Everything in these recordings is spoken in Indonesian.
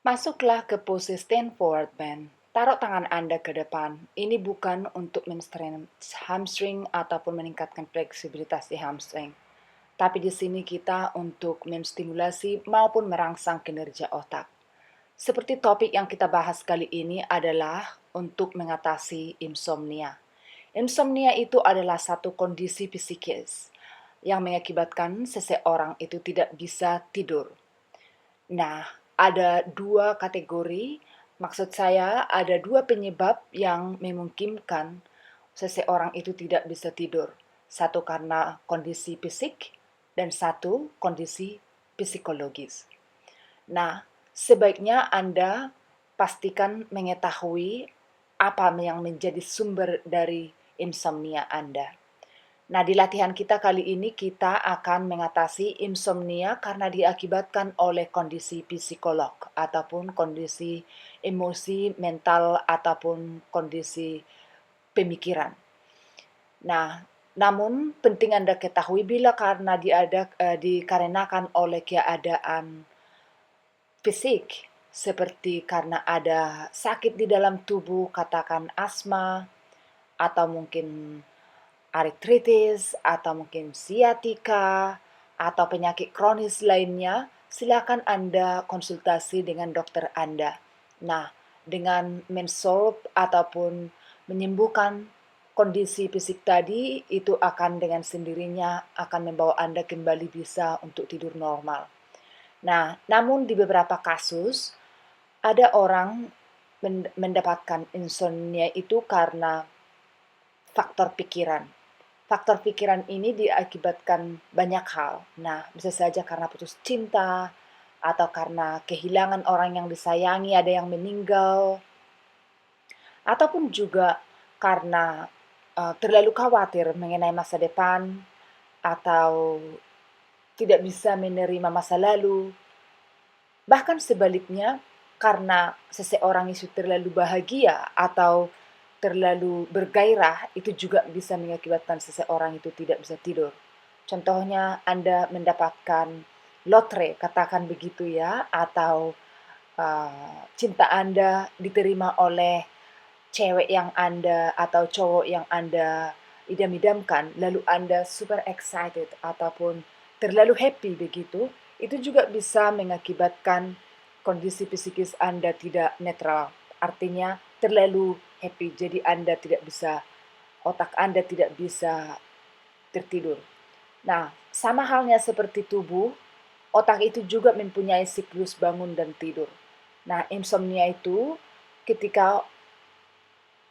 Masuklah ke pose stand forward bend. Taruh tangan Anda ke depan. Ini bukan untuk hamstring ataupun meningkatkan fleksibilitas di hamstring. Tapi di sini kita untuk menstimulasi maupun merangsang kinerja otak. Seperti topik yang kita bahas kali ini adalah untuk mengatasi insomnia. Insomnia itu adalah satu kondisi psikis yang mengakibatkan seseorang itu tidak bisa tidur. Nah, ada dua kategori, maksud saya ada dua penyebab yang memungkinkan seseorang itu tidak bisa tidur. Satu karena kondisi fisik dan satu kondisi psikologis. Nah, sebaiknya Anda pastikan mengetahui apa yang menjadi sumber dari insomnia Anda. Nah, di latihan kita kali ini kita akan mengatasi insomnia karena diakibatkan oleh kondisi psikolog ataupun kondisi emosi, mental ataupun kondisi pemikiran. Nah, namun penting Anda ketahui bila karena dikarenakan oleh keadaan fisik seperti karena ada sakit di dalam tubuh, katakan asma atau mungkin artritis, atau mungkin siatika, atau penyakit kronis lainnya, silakan Anda konsultasi dengan dokter Anda. Nah, dengan mensolve ataupun menyembuhkan kondisi fisik tadi, itu akan dengan sendirinya akan membawa Anda kembali bisa untuk tidur normal. Nah, namun di beberapa kasus, ada orang mendapatkan insomnia itu karena faktor pikiran. Faktor pikiran ini diakibatkan banyak hal. Nah, bisa saja karena putus cinta, atau karena kehilangan orang yang disayangi, ada yang meninggal, ataupun juga karena terlalu khawatir mengenai masa depan, atau tidak bisa menerima masa lalu. Bahkan sebaliknya, karena seseorang itu terlalu bahagia atau terlalu bergairah, itu juga bisa mengakibatkan seseorang itu tidak bisa tidur. Contohnya Anda mendapatkan lotre, katakan begitu ya, atau cinta Anda diterima oleh cewek yang Anda atau cowok yang Anda idam-idamkan, lalu Anda super excited ataupun terlalu happy begitu, itu juga bisa mengakibatkan kondisi psikis Anda tidak netral. Artinya terlalu happy, jadi otak Anda tidak bisa tertidur. Nah, sama halnya seperti tubuh, otak itu juga mempunyai siklus bangun dan tidur. Nah, insomnia itu ketika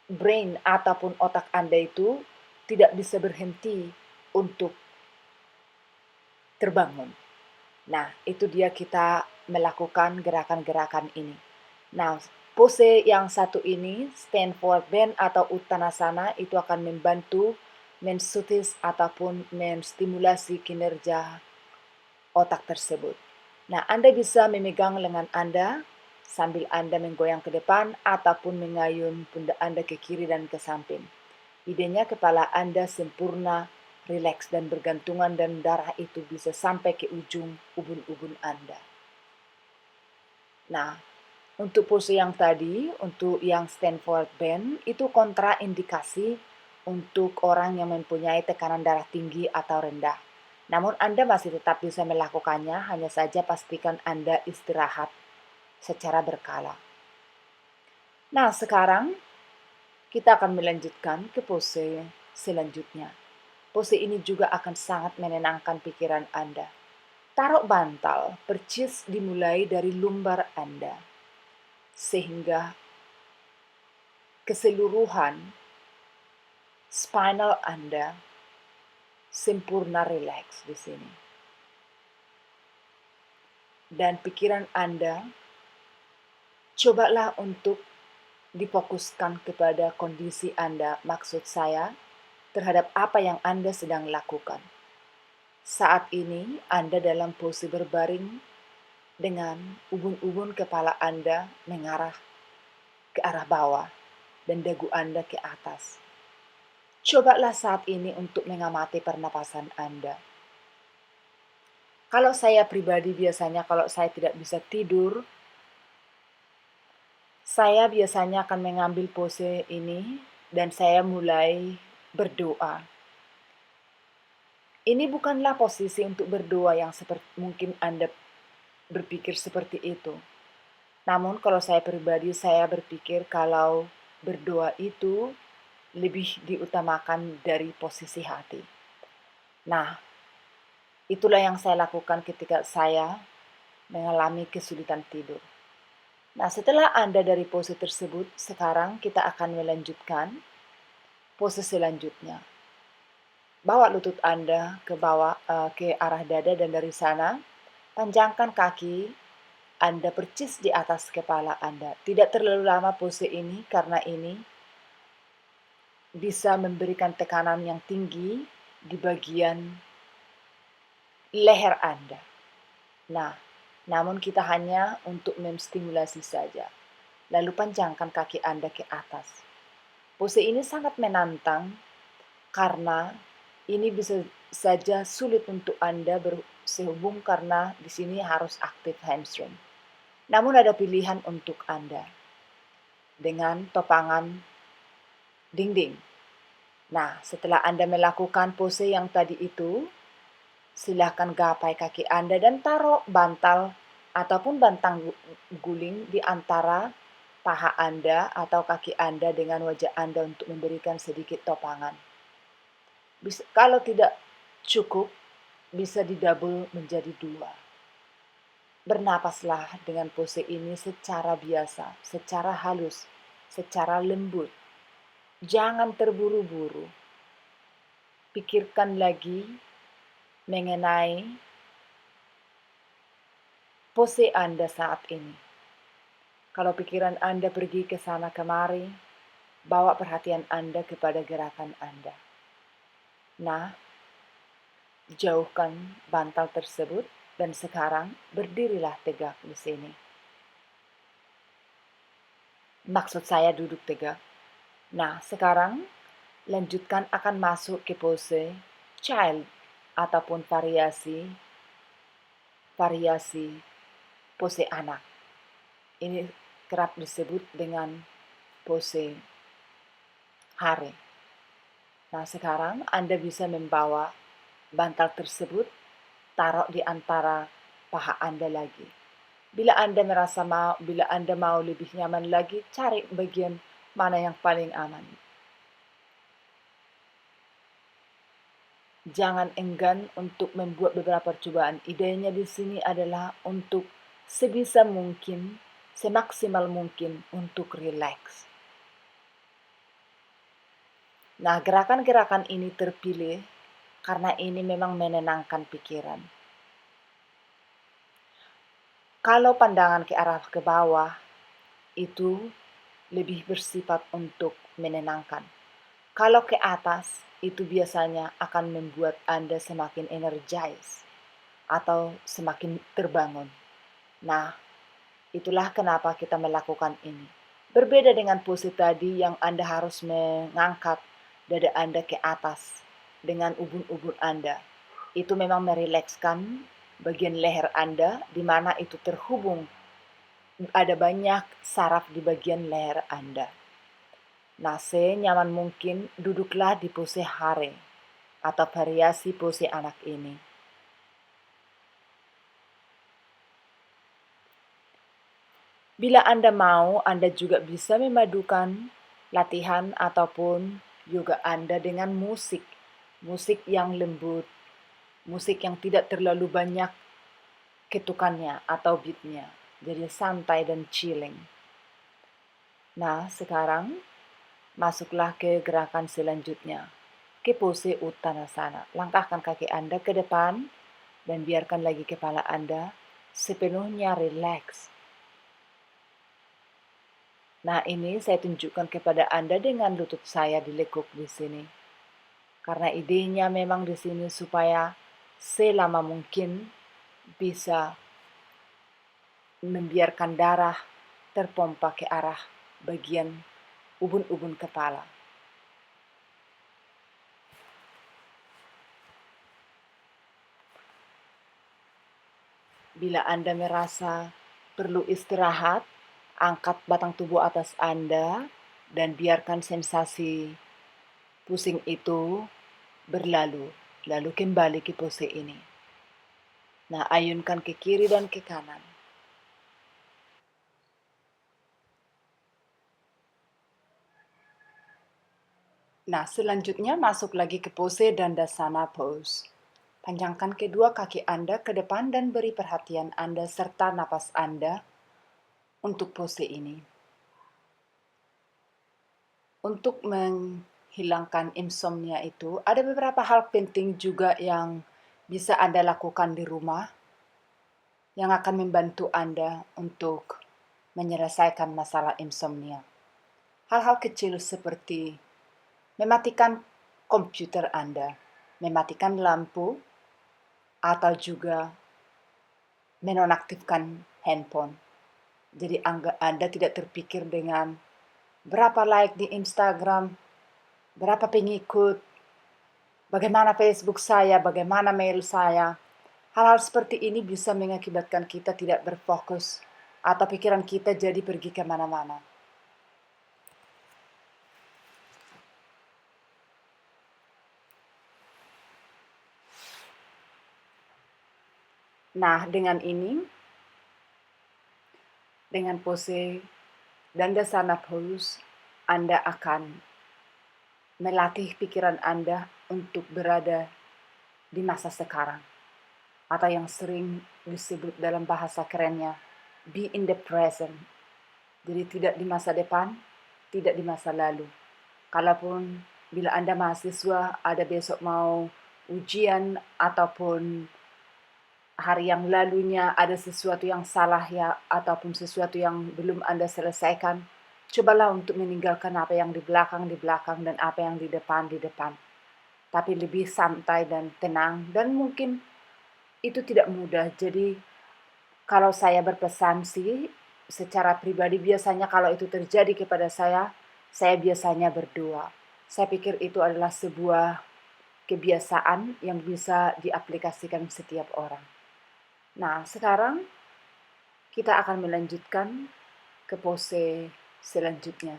brain ataupun otak Anda itu tidak bisa berhenti untuk terbangun. Nah, itu dia kita melakukan gerakan-gerakan ini. Nah, pose yang satu ini, stand forward bend atau uttanasana, itu akan membantu mensutis ataupun menstimulasi kinerja otak tersebut. Nah, Anda bisa memegang lengan Anda sambil Anda menggoyang ke depan ataupun mengayun pundak Anda ke kiri dan ke samping. Idenya kepala Anda sempurna, rileks dan bergantungan dan darah itu bisa sampai ke ujung ubun-ubun Anda. Nah, untuk pose yang tadi, untuk yang stand forward bend, itu kontraindikasi untuk orang yang mempunyai tekanan darah tinggi atau rendah. Namun Anda masih tetap bisa melakukannya, hanya saja pastikan Anda istirahat secara berkala. Nah, sekarang kita akan melanjutkan ke pose selanjutnya. Pose ini juga akan sangat menenangkan pikiran Anda. Taruh bantal, percis dimulai dari lumbar Anda, sehingga keseluruhan spinal Anda sempurna rileks di sini. Dan pikiran Anda, cobalah untuk difokuskan kepada kondisi Anda, maksud saya, terhadap apa yang Anda sedang lakukan. Saat ini Anda dalam pose berbaring dengan ubun-ubun kepala Anda mengarah ke arah bawah dan dagu Anda ke atas. Cobalah saat ini untuk mengamati pernapasan Anda. Kalau saya pribadi biasanya kalau saya tidak bisa tidur, Saya biasanya akan mengambil pose ini dan saya mulai berdoa. Ini bukanlah posisi untuk berdoa yang seperti mungkin Anda berpikir seperti itu. Namun kalau saya pribadi, saya berpikir kalau berdoa itu lebih diutamakan dari posisi hati. Nah, itulah yang saya lakukan ketika saya mengalami kesulitan tidur. Nah, setelah Anda dari pose tersebut, sekarang kita akan melanjutkan pose selanjutnya. Bawa lutut Anda ke bawah, ke arah dada dan dari sana panjangkan kaki Anda percis di atas kepala Anda. Tidak terlalu lama pose ini karena ini bisa memberikan tekanan yang tinggi di bagian leher Anda. Nah, namun kita hanya untuk menstimulasi saja. Lalu panjangkan kaki Anda ke atas. Pose ini sangat menantang karena ini bisa saja sulit untuk Anda bersehubung karena di sini harus aktif hamstring. Namun ada pilihan untuk Anda dengan topangan dinding. Nah, setelah Anda melakukan pose yang tadi itu, silakan gapai kaki Anda dan taruh bantal ataupun bantang guling di antara paha Anda atau kaki Anda dengan wajah Anda untuk memberikan sedikit topangan. Kalau tidak cukup, bisa didouble menjadi 2. Bernapaslah dengan pose ini secara biasa, secara halus, secara lembut. Jangan terburu-buru. Pikirkan lagi mengenai pose Anda saat ini. Kalau pikiran Anda pergi ke sana kemari, bawa perhatian Anda kepada gerakan Anda. Nah, jauhkan bantal tersebut dan sekarang berdirilah tegak di sini. Maksud saya duduk tegak. Nah, sekarang lanjutkan akan masuk ke pose child ataupun variasi pose anak. Ini kerap disebut dengan pose hare. Nah, sekarang Anda bisa membawa bantal tersebut taruh di antara paha Anda lagi. Bila Anda mau lebih nyaman lagi, cari bagian mana yang paling aman. Jangan enggan untuk membuat beberapa percobaan. Idenya di sini adalah untuk sebisa mungkin, semaksimal mungkin untuk rileks. Nah, gerakan-gerakan ini terpilih karena ini memang menenangkan pikiran. Kalau pandangan ke arah ke bawah, itu lebih bersifat untuk menenangkan. Kalau ke atas, itu biasanya akan membuat Anda semakin energis atau semakin terbangun. Nah, itulah kenapa kita melakukan ini. Berbeda dengan pose tadi yang Anda harus mengangkat dada Anda ke atas dengan ubun-ubun Anda. Itu memang merilekskan bagian leher Anda di mana itu terhubung. Ada banyak saraf di bagian leher Anda. Nah, senyaman mungkin duduklah di pose hare atau variasi pose anak ini. Bila Anda mau, Anda juga bisa memadukan latihan ataupun yoga Anda dengan musik. Musik yang lembut, musik yang tidak terlalu banyak ketukannya atau beatnya. Jadi santai dan chilling. Nah, sekarang masuklah ke gerakan selanjutnya. Ke pose Uttanasana. Langkahkan kaki Anda ke depan dan biarkan lagi kepala Anda sepenuhnya rileks. Nah, ini saya tunjukkan kepada Anda dengan lutut saya dilekuk di sini. Karena idenya memang di sini supaya selama mungkin bisa membiarkan darah terpompa ke arah bagian ubun-ubun kepala. Bila Anda merasa perlu istirahat, Angkat batang tubuh atas Anda dan biarkan sensasi pusing itu berlalu, lalu kembali ke pose ini. Nah, ayunkan ke kiri dan ke kanan. Nah, selanjutnya masuk lagi ke pose Dandasana Pose. Panjangkan kedua kaki Anda ke depan dan beri perhatian Anda serta napas Anda untuk pose ini. Untuk menghilangkan insomnia itu, ada beberapa hal penting juga yang bisa Anda lakukan di rumah yang akan membantu Anda untuk menyelesaikan masalah insomnia. Hal-hal kecil seperti mematikan komputer Anda, mematikan lampu, atau juga menonaktifkan handphone. Jadi Anda tidak terpikir dengan berapa like di Instagram, berapa pengikut, bagaimana Facebook saya, bagaimana mail saya. Hal-hal seperti ini bisa mengakibatkan kita tidak berfokus atau pikiran kita jadi pergi kemana-mana. Nah, dengan ini, dengan pose Dandasana Pose, Anda akan melatih pikiran Anda untuk berada di masa sekarang. Atau yang sering disebut dalam bahasa kerennya, be in the present. Jadi tidak di masa depan, tidak di masa lalu. Kalaupun bila Anda mahasiswa, ada besok mau ujian ataupun hari yang lalunya ada sesuatu yang salah ya ataupun sesuatu yang belum Anda selesaikan, cobalah untuk meninggalkan apa yang di belakang dan apa yang di depan. Tapi lebih santai dan tenang dan mungkin itu tidak mudah. Jadi kalau saya berpesan sih secara pribadi biasanya kalau itu terjadi kepada saya biasanya berdoa. Saya pikir itu adalah sebuah kebiasaan yang bisa diaplikasikan setiap orang. Nah, sekarang kita akan melanjutkan ke pose selanjutnya.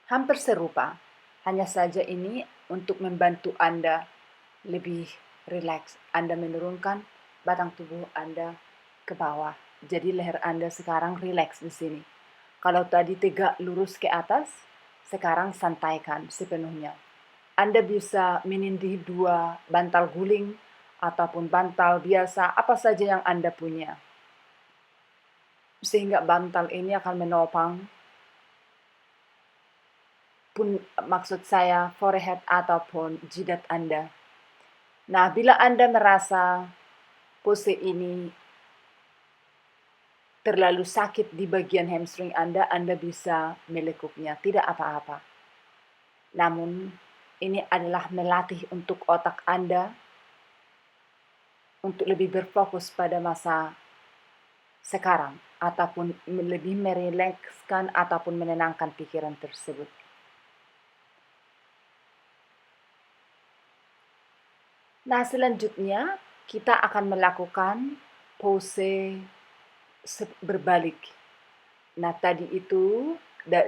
Hampir serupa, hanya saja ini untuk membantu Anda lebih rileks. Anda menurunkan batang tubuh Anda ke bawah. Jadi leher Anda sekarang rileks di sini. Kalau tadi tegak lurus ke atas, sekarang santaikan sepenuhnya. Anda bisa menindih 2 bantal guling ataupun bantal biasa, apa saja yang Anda punya. Sehingga bantal ini akan menopang maksud saya forehead ataupun jidat Anda. Nah, bila Anda merasa pose ini terlalu sakit di bagian hamstring Anda bisa melekupnya, tidak apa-apa. Namun, ini adalah melatih untuk otak Anda untuk lebih berfokus pada masa sekarang ataupun lebih merilekskan ataupun menenangkan pikiran tersebut. Nah, selanjutnya kita akan melakukan pose berbalik. Nah, tadi itu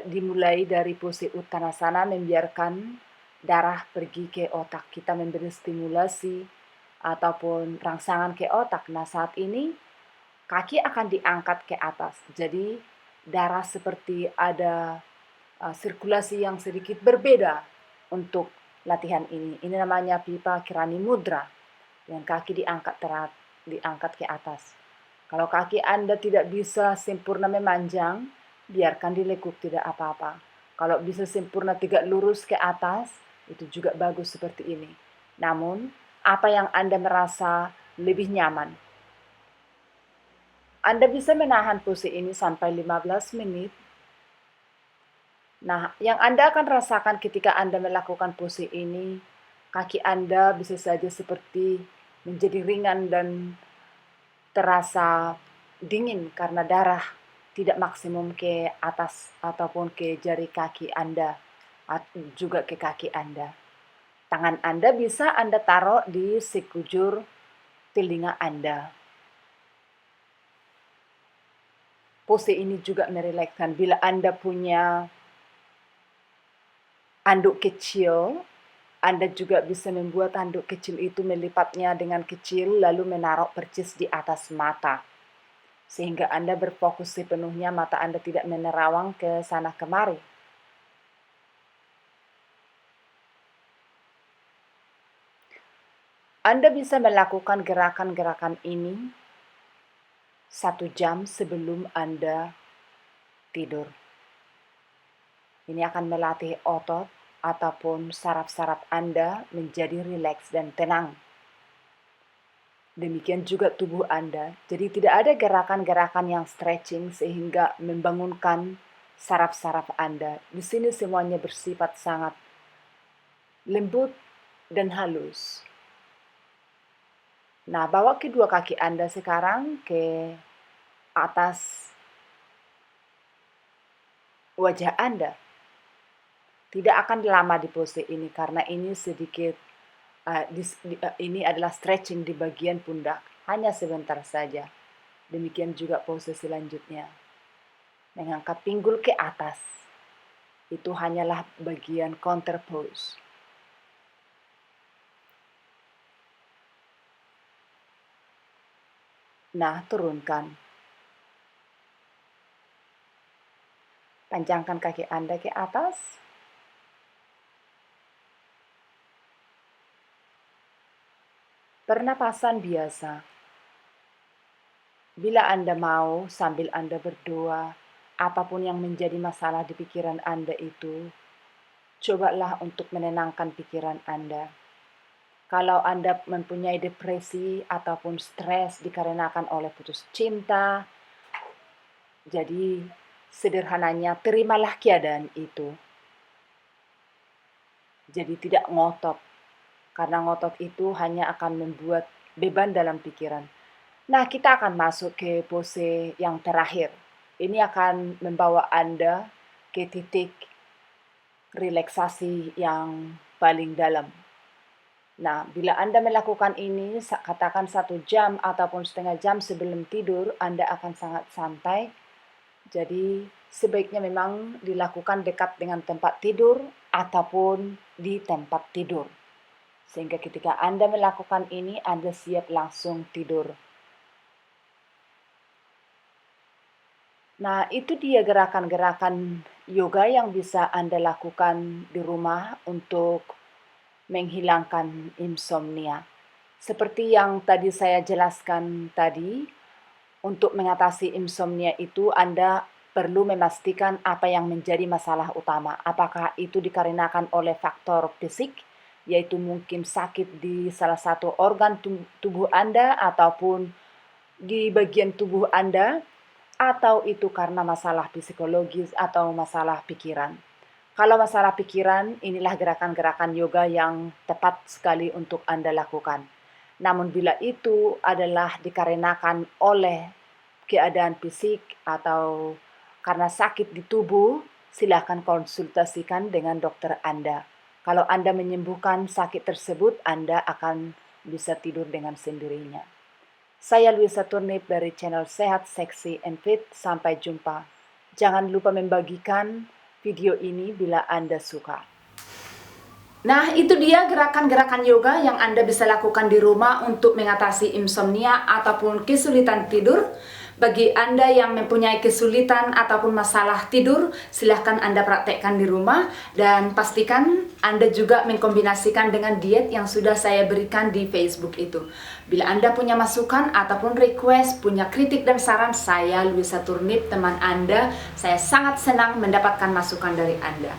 dimulai dari pose Uttanasana, membiarkan darah pergi ke otak. Kita memberi stimulasi ataupun rangsangan ke otak. Nah, saat ini kaki akan diangkat ke atas. Jadi darah seperti ada sirkulasi yang sedikit berbeda untuk latihan ini. Ini namanya Pipa Kirani Mudra. Dengan kaki diangkat ke atas. Kalau kaki Anda tidak bisa sempurna memanjang, biarkan dilekuk, tidak apa-apa. Kalau bisa sempurna tegak lurus ke atas, itu juga bagus seperti ini. Namun, apa yang Anda merasa lebih nyaman. Anda bisa menahan pose ini sampai 15 menit. Nah, yang Anda akan rasakan ketika Anda melakukan pose ini, kaki Anda bisa saja seperti menjadi ringan dan terasa dingin karena darah tidak maksimum ke atas ataupun ke jari kaki Anda, juga ke kaki Anda. Tangan Anda bisa Anda taruh di sekujur telinga Anda. pose ini juga merilekskan. Bila Anda punya anduk kecil, Anda juga bisa membuat anduk kecil itu melipatnya dengan kecil lalu menaruh percis di atas mata. Sehingga Anda berfokus sepenuhnya, mata Anda tidak menerawang ke sana kemari. Anda bisa melakukan gerakan-gerakan ini 1 jam sebelum Anda tidur. Ini akan melatih otot ataupun saraf-saraf Anda menjadi rileks dan tenang. Demikian juga tubuh Anda. Jadi tidak ada gerakan-gerakan yang stretching sehingga membangunkan saraf-saraf Anda. Di sini semuanya bersifat sangat lembut dan halus. Nah, bawa kedua kaki Anda sekarang ke atas wajah Anda. Tidak akan lama di pose ini karena ini sedikit ini adalah stretching di bagian pundak, hanya sebentar saja. Demikian juga pose selanjutnya. Mengangkat pinggul ke atas. Itu hanyalah bagian counter pose. Nah, turunkan. Panjangkan kaki Anda ke atas. Pernapasan biasa. Bila Anda mau, sambil Anda berdoa, apapun yang menjadi masalah di pikiran Anda itu, cobalah untuk menenangkan pikiran Anda. Kalau Anda mempunyai depresi ataupun stres dikarenakan oleh putus cinta, jadi sederhananya terimalah keadaan itu. Jadi tidak ngotot, karena ngotot itu hanya akan membuat beban dalam pikiran. Nah, kita akan masuk ke pose yang terakhir. Ini akan membawa Anda ke titik relaksasi yang paling dalam. Nah, bila Anda melakukan ini, katakan 1 jam ataupun setengah jam sebelum tidur, Anda akan sangat santai. Jadi, sebaiknya memang dilakukan dekat dengan tempat tidur ataupun di tempat tidur. Sehingga ketika Anda melakukan ini, Anda siap langsung tidur. Nah, itu dia gerakan-gerakan yoga yang bisa Anda lakukan di rumah untuk menghilangkan insomnia. Seperti yang tadi saya jelaskan tadi, untuk mengatasi insomnia itu Anda perlu memastikan apa yang menjadi masalah utama. Apakah itu dikarenakan oleh faktor fisik, yaitu mungkin sakit di salah satu organ tubuh Anda ataupun di bagian tubuh Anda, atau itu karena masalah psikologis atau masalah pikiran. Kalau masalah pikiran, inilah gerakan-gerakan yoga yang tepat sekali untuk Anda lakukan. Namun bila itu adalah dikarenakan oleh keadaan fisik atau karena sakit di tubuh, silakan konsultasikan dengan dokter Anda. Kalau Anda menyembuhkan sakit tersebut, Anda akan bisa tidur dengan sendirinya. Saya Luisa Turnip dari channel Sehat, Seksi, and Fit. Sampai jumpa. Jangan lupa membagikan video ini bila Anda suka. Nah, itu dia gerakan-gerakan yoga yang Anda bisa lakukan di rumah untuk mengatasi insomnia ataupun kesulitan tidur. Bagi Anda yang mempunyai kesulitan ataupun masalah tidur, silahkan Anda praktekkan di rumah dan pastikan Anda juga mengkombinasikan dengan diet yang sudah saya berikan di Facebook itu. Bila Anda punya masukan ataupun request, punya kritik dan saran, saya Luisa Turnip, teman Anda. Saya sangat senang mendapatkan masukan dari Anda.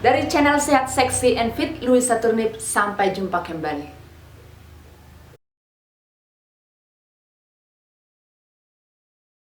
Dari channel Sehat, Seksi, and Fit, Luisa Turnip, sampai jumpa kembali.